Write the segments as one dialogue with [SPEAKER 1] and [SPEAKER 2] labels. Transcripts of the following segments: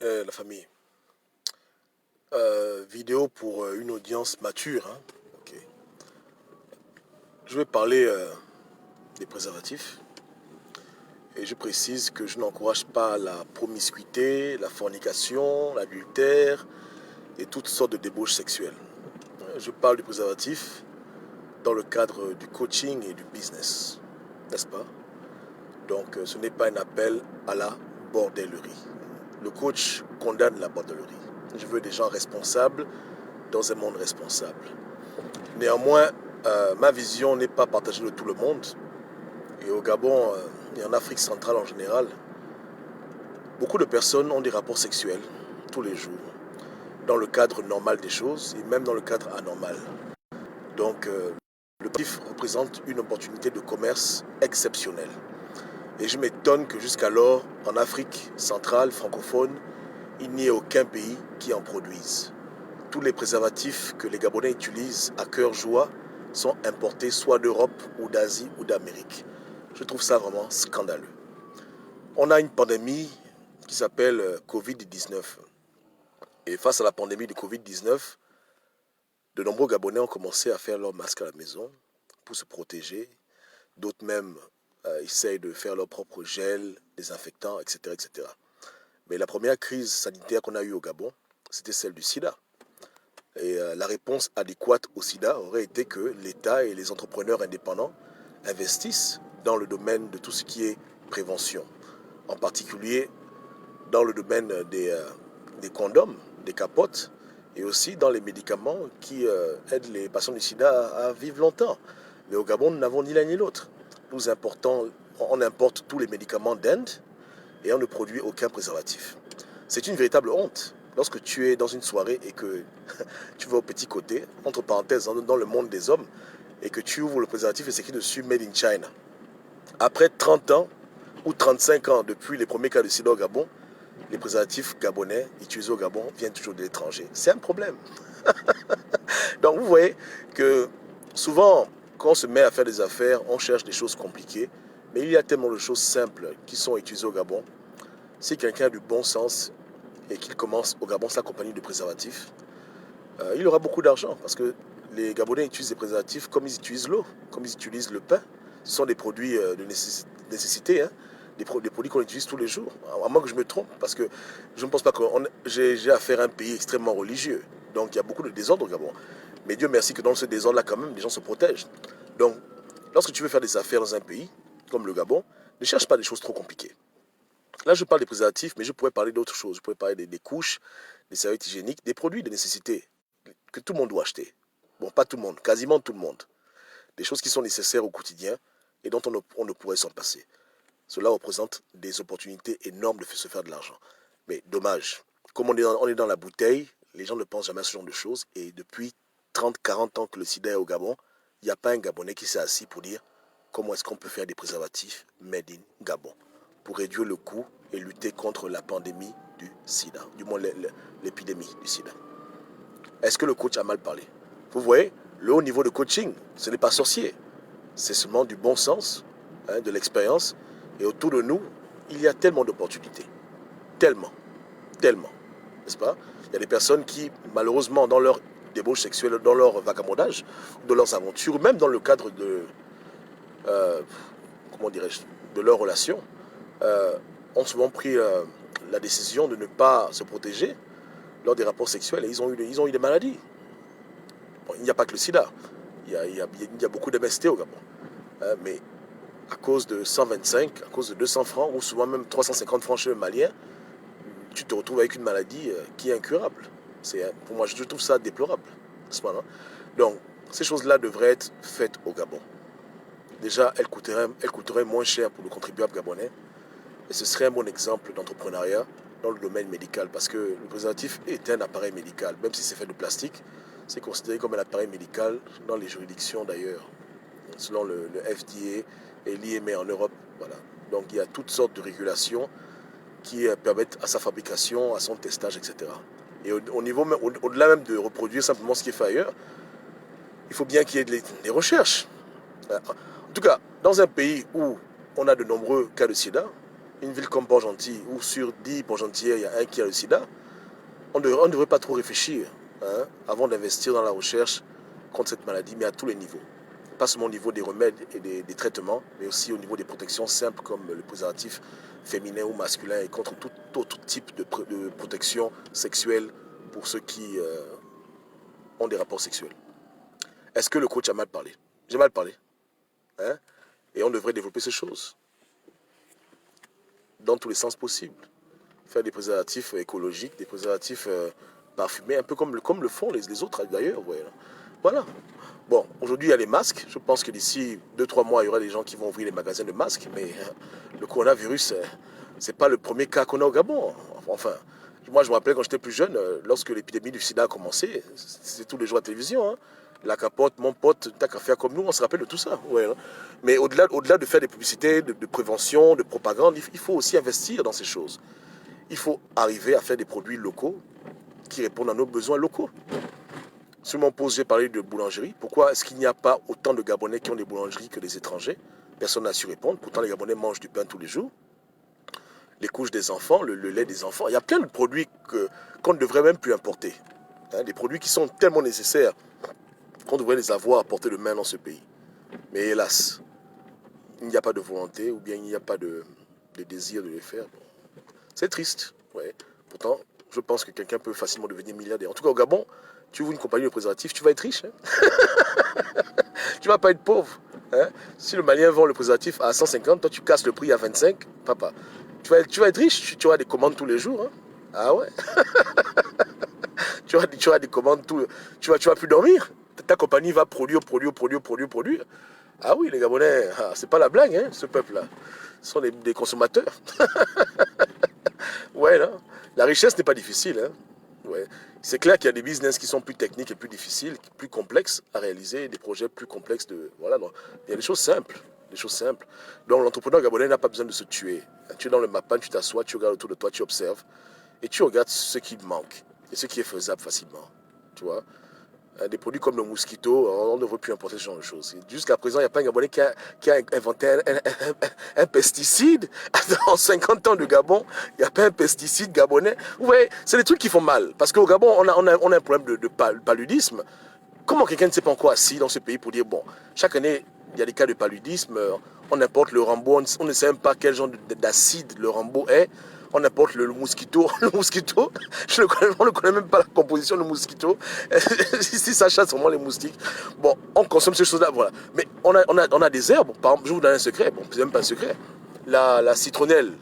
[SPEAKER 1] La famille. Vidéo pour une audience mature. Hein. Ok. Je vais parler des préservatifs. Et je précise que je n'encourage pas la promiscuité, la fornication, l'adultère et toutes sortes de débauches sexuelles. Je parle du préservatif dans le cadre du coaching et du business. N'est-ce pas? Donc ce n'est pas un appel à la bordellerie. Le coach condamne la bordellerie. Je veux des gens responsables dans un monde responsable. Néanmoins, ma vision n'est pas partagée de tout le monde. Et au Gabon et en Afrique centrale en général, beaucoup de personnes ont des rapports sexuels tous les jours, dans le cadre normal des choses et même dans le cadre anormal. Donc, le PIF représente une opportunité de commerce exceptionnelle. Et je m'étonne que jusqu'alors, en Afrique centrale, francophone, il n'y ait aucun pays qui en produise. Tous les préservatifs que les Gabonais utilisent à cœur joie sont importés soit d'Europe ou d'Asie ou d'Amérique. Je trouve ça vraiment scandaleux. On a une pandémie qui s'appelle Covid-19. Et face à la pandémie de Covid-19, de nombreux Gabonais ont commencé à faire leur masque à la maison pour se protéger. D'autres même essayent de faire leur propre gel, désinfectant, etc., etc. Mais la première crise sanitaire qu'on a eue au Gabon, c'était celle du sida. Et la réponse adéquate au sida aurait été que l'État et les entrepreneurs indépendants investissent dans le domaine de tout ce qui est prévention, en particulier dans le domaine des condoms, des capotes, et aussi dans les médicaments qui aident les patients du sida à vivre longtemps. Mais au Gabon, nous n'avons ni l'un ni l'autre. On importe tous les médicaments d'Inde et on ne produit aucun préservatif. C'est une véritable honte. Lorsque tu es dans une soirée et que tu vas au petit côté, entre parenthèses, dans le monde des hommes, et que tu ouvres le préservatif et c'est écrit dessus Made in China. Après 30 ans ou 35 ans depuis les premiers cas de sida au Gabon, les préservatifs gabonais utilisés au Gabon viennent toujours de l'étranger. C'est un problème. Donc vous voyez que souvent, quand on se met à faire des affaires, on cherche des choses compliquées, mais il y a tellement de choses simples qui sont utilisées au Gabon. Si quelqu'un a du bon sens et qu'il commence au Gabon sa compagnie de préservatifs, il aura beaucoup d'argent parce que les Gabonais utilisent des préservatifs comme ils utilisent l'eau, comme ils utilisent le pain. Ce sont des produits de nécessité, hein, des produits qu'on utilise tous les jours. À moins que je me trompe, parce que je ne pense pas que j'ai affaire à un pays extrêmement religieux. Donc il y a beaucoup de désordre au Gabon. Mais Dieu merci que dans ce désordre-là, quand même, les gens se protègent. Donc, lorsque tu veux faire des affaires dans un pays, comme le Gabon, ne cherche pas des choses trop compliquées. Là, je parle des préservatifs, mais je pourrais parler d'autres choses. Je pourrais parler des couches, des serviettes hygiéniques, des produits de nécessité que tout le monde doit acheter. Bon, pas tout le monde, quasiment tout le monde. Des choses qui sont nécessaires au quotidien et dont on ne pourrait s'en passer. Cela représente des opportunités énormes de se faire de l'argent. Mais dommage, comme on est dans la bouteille, les gens ne pensent jamais à ce genre de choses. Et depuis 30, 40 ans que le sida est au Gabon, il n'y a pas un Gabonais qui s'est assis pour dire comment est-ce qu'on peut faire des préservatifs made in Gabon pour réduire le coût et lutter contre la pandémie du sida, du moins l'épidémie du sida. Est-ce que le coach a mal parlé? Vous voyez, le haut niveau de coaching, ce n'est pas sorcier. C'est seulement du bon sens, hein, de l'expérience. Et autour de nous, il y a tellement d'opportunités. Tellement. Tellement. N'est-ce pas? Il y a des personnes qui, malheureusement, dans leur débauche sexuelle, dans leur vagabondage, dans leurs aventures, même dans le cadre de, euh, comment dirais-je, de leur relation, ont souvent pris la décision de ne pas se protéger lors des rapports sexuels et ils ont eu des maladies. Bon, il n'y a pas que le sida. Il y a beaucoup d'MST au Gabon. Mais à cause de 125, à cause de 200 francs, ou souvent même 350 francs chez le Malien, tu te retrouves avec une maladie qui est incurable. Pour moi, je trouve ça déplorable. Donc, ces choses-là devraient être faites au Gabon. Déjà, elles coûteraient moins cher pour le contribuable gabonais. Et ce serait un bon exemple d'entrepreneuriat dans le domaine médical. Parce que le préservatif est un appareil médical. Même si c'est fait de plastique, c'est considéré comme un appareil médical dans les juridictions d'ailleurs. Selon le FDA et l'IME en Europe. Voilà. Donc il y a toutes sortes de régulations qui permettent à sa fabrication, à son testage, etc. Et au-delà même de reproduire simplement ce qui est fait ailleurs, il faut bien qu'il y ait des recherches. En tout cas, dans un pays où on a de nombreux cas de sida, une ville comme Port-Gentil, où sur 10 Port-Gentiliens, il y a un qui a le sida, on ne devrait pas trop réfléchir avant d'investir dans la recherche contre cette maladie, mais à tous les niveaux. Pas seulement au niveau des remèdes et des traitements, mais aussi au niveau des protections simples comme le préservatif féminin ou masculin et contre tout autre type de protection sexuelle pour ceux qui ont des rapports sexuels. Est-ce que le coach a mal parlé? J'ai mal parlé. Hein? Et on devrait développer ces choses dans tous les sens possibles. Faire des préservatifs écologiques, des préservatifs parfumés, un peu comme le font les autres d'ailleurs. Ouais. Voilà. Bon, aujourd'hui il y a les masques. Je pense que d'ici 2-3 mois, il y aura des gens qui vont ouvrir les magasins de masques. Mais le coronavirus, c'est pas le premier cas qu'on a au Gabon. Enfin, moi je me rappelle quand j'étais plus jeune, lorsque l'épidémie du sida a commencé, c'était tous les jours à la télévision. Hein. La capote, mon pote, t'as qu'à faire comme nous, on se rappelle de tout ça. Ouais, hein. Mais au-delà de faire des publicités, de prévention, de propagande, il faut aussi investir dans ces choses. Il faut arriver à faire des produits locaux qui répondent à nos besoins locaux. Sur mon poste, j'ai parlé de boulangerie. Pourquoi est-ce qu'il n'y a pas autant de Gabonais qui ont des boulangeries que des étrangers? Personne n'a su répondre. Pourtant, les Gabonais mangent du pain tous les jours. Les couches des enfants, le lait des enfants. Il y a plein de produits qu'on ne devrait même plus importer. Des produits qui sont tellement nécessaires qu'on devrait les avoir à portée de main dans ce pays. Mais hélas, il n'y a pas de volonté ou bien il n'y a pas de désir de les faire. Bon. C'est triste, ouais. Pourtant, je pense que quelqu'un peut facilement devenir milliardaire. En tout cas, au Gabon, tu ouvres une compagnie de préservatifs, tu vas être riche. Hein. Tu vas pas être pauvre. Hein. Si le Malien vend le préservatif à 150, toi tu casses le prix à 25, papa. Tu vas être riche, tu auras des commandes tous les jours. Hein. Ah ouais. tu auras des commandes tous les jours. Tu vas plus dormir. Ta compagnie va produire. Ah oui, les Gabonais, c'est pas la blague, hein, ce peuple-là. Ce sont des consommateurs. Ouais, là. La richesse n'est pas difficile. Hein. Ouais. C'est clair qu'il y a des business qui sont plus techniques et plus difficiles, plus complexes à réaliser, des projets plus complexes. Voilà, donc, il y a des choses simples. Des choses simples. Donc l'entrepreneur gabonais n'a pas besoin de se tuer. Tu es dans le mapan, tu t'assois, tu regardes autour de toi, tu observes. Et tu regardes ce qui manque et ce qui est faisable facilement. Tu vois. Des produits comme le mosquito, on ne devrait plus importer ce genre de choses. Jusqu'à présent, il n'y a pas un Gabonais qui a inventé un pesticide. En 50 ans de Gabon, il n'y a pas un pesticide gabonais. Ouais, c'est des trucs qui font mal. Parce qu'au Gabon, on a un problème de paludisme. Comment quelqu'un ne s'est pas encore assis dans ce pays pour dire, bon, chaque année, il y a des cas de paludisme, on importe le Rambo, on ne sait même pas quel genre d'acide le Rambo est. On importe le mosquito. Le mosquito, on ne connaît même pas la composition du mosquito. Si ça chasse vraiment les moustiques. Bon, on consomme ces choses-là, voilà. Mais on a des herbes. Par exemple, je vous donne un secret. Bon, c'est même pas un secret. La citronnelle,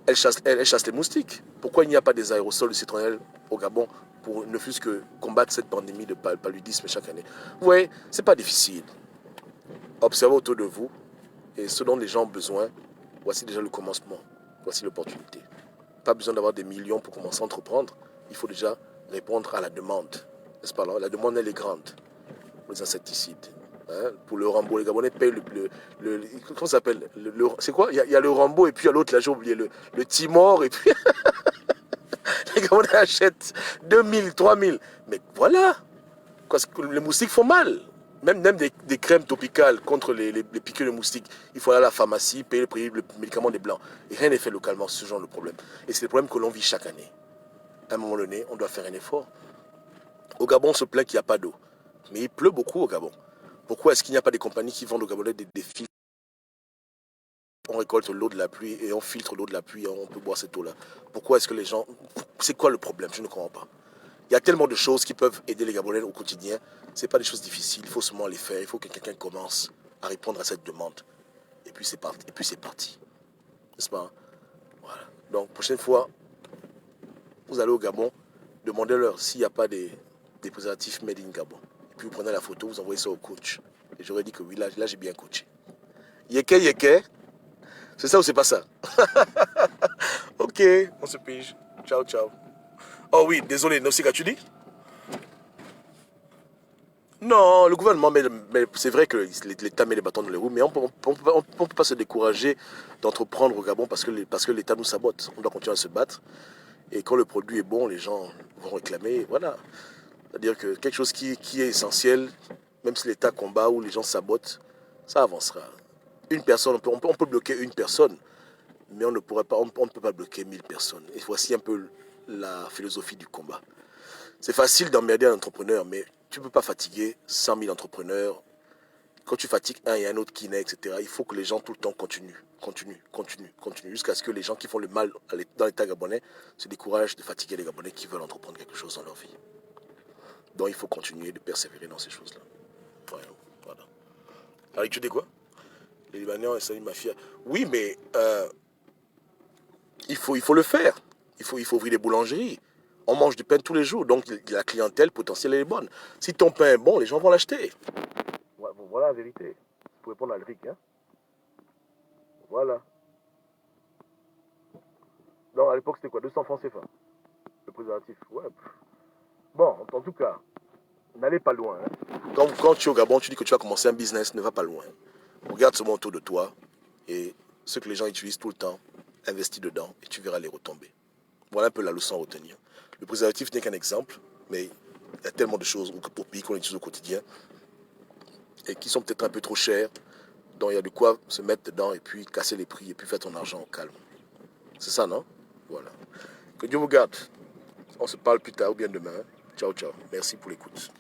[SPEAKER 1] elle chasse les moustiques. Pourquoi il n'y a pas des aérosols de citronnelle au Gabon pour ne fût-ce que combattre cette pandémie de paludisme chaque année? Vous voyez, c'est pas difficile. Observez autour de vous et ce dont les gens ont besoin. Voici déjà le commencement. Voici l'opportunité. Pas besoin d'avoir des millions pour commencer à entreprendre. Il faut déjà répondre à la demande. N'est-ce pas là? La demande, elle est grande. Pour les insecticides. Hein? Pour le Rambo, les Gabonais payent comment ça s'appelle? C'est quoi? Il y a le Rambo et puis il y a l'autre, là j'ai oublié, le Timor et puis les Gabonais achètent 2000, 3000. Mais voilà. Parce que les moustiques font mal. Même des crèmes topicales contre les piqûres de moustiques. Il faut aller à la pharmacie, payer le prix, le médicament des blancs. Et rien n'est fait localement, c'est ce genre de problème. Et c'est le problème que l'on vit chaque année. À un moment donné, on doit faire un effort. Au Gabon, on se plaint qu'il n'y a pas d'eau. Mais il pleut beaucoup au Gabon. Pourquoi est-ce qu'il n'y a pas des compagnies qui vendent au Gabonais des filtres? On récolte l'eau de la pluie et on filtre l'eau de la pluie et on peut boire cette eau-là. Pourquoi est-ce que les gens... C'est quoi le problème? Je ne comprends pas. Il y a tellement de choses qui peuvent aider les Gabonais au quotidien. Ce n'est pas des choses difficiles, il faut seulement les faire. Il faut que quelqu'un commence à répondre à cette demande. Et puis c'est parti. N'est-ce pas? Voilà. Donc, prochaine fois, vous allez au Gabon, demandez-leur s'il n'y a pas des préservatifs made in Gabon. Et puis vous prenez la photo, vous envoyez ça au coach. Et j'aurais dit que oui, là j'ai bien coaché. Yeke, c'est ça ou c'est pas ça? Ok, on se pige. Ciao, ciao. Oh oui, désolé, Nausicaa, tu dis? Non, le gouvernement, mais c'est vrai que l'État met les bâtons dans les roues, mais on ne peut pas se décourager d'entreprendre au Gabon parce que l'État nous sabote. On doit continuer à se battre. Et quand le produit est bon, les gens vont réclamer. Voilà. C'est-à-dire que quelque chose qui est essentiel, même si l'État combat ou les gens sabotent, ça avancera. Une personne, on peut bloquer une personne, mais on ne pourrait pas, on ne peut pas bloquer 1000 personnes. Et voici un peu la philosophie du combat. C'est facile d'emmerder un entrepreneur, mais tu ne peux pas fatiguer 100 000 entrepreneurs. Quand tu fatigues un et un autre qui naît, etc., il faut que les gens tout le temps continuent, jusqu'à ce que les gens qui font le mal dans l'État gabonais se découragent de fatiguer les Gabonais qui veulent entreprendre quelque chose dans leur vie. Donc il faut continuer de persévérer dans ces choses-là. Voilà. Alors tu dis quoi? Les Libanais ont installé une mafia. Oui, mais il faut le faire. Il faut ouvrir des boulangeries. On mange du pain tous les jours, donc la clientèle potentielle est bonne. Si ton pain est bon, les gens vont l'acheter. Voilà la vérité. Pour répondre à Alric, hein. Voilà. Non, à l'époque, c'était quoi? 200 francs CFA, le préservatif. Ouais. Bon, en tout cas, n'allez pas loin. Hein. Quand tu es au Gabon, tu dis que tu vas commencer un business, ne va pas loin. Regarde seulement autour de toi et ce que les gens utilisent tout le temps, investis dedans et tu verras les retombées. Voilà un peu la leçon à retenir. Le préservatif n'est qu'un exemple, mais il y a tellement de choses au pays qu'on utilise au quotidien et qui sont peut-être un peu trop chères. Donc il y a de quoi se mettre dedans et puis casser les prix et puis faire ton argent au calme. C'est ça, non? Voilà. Que Dieu vous garde. On se parle plus tard ou bien demain. Ciao, ciao. Merci pour l'écoute.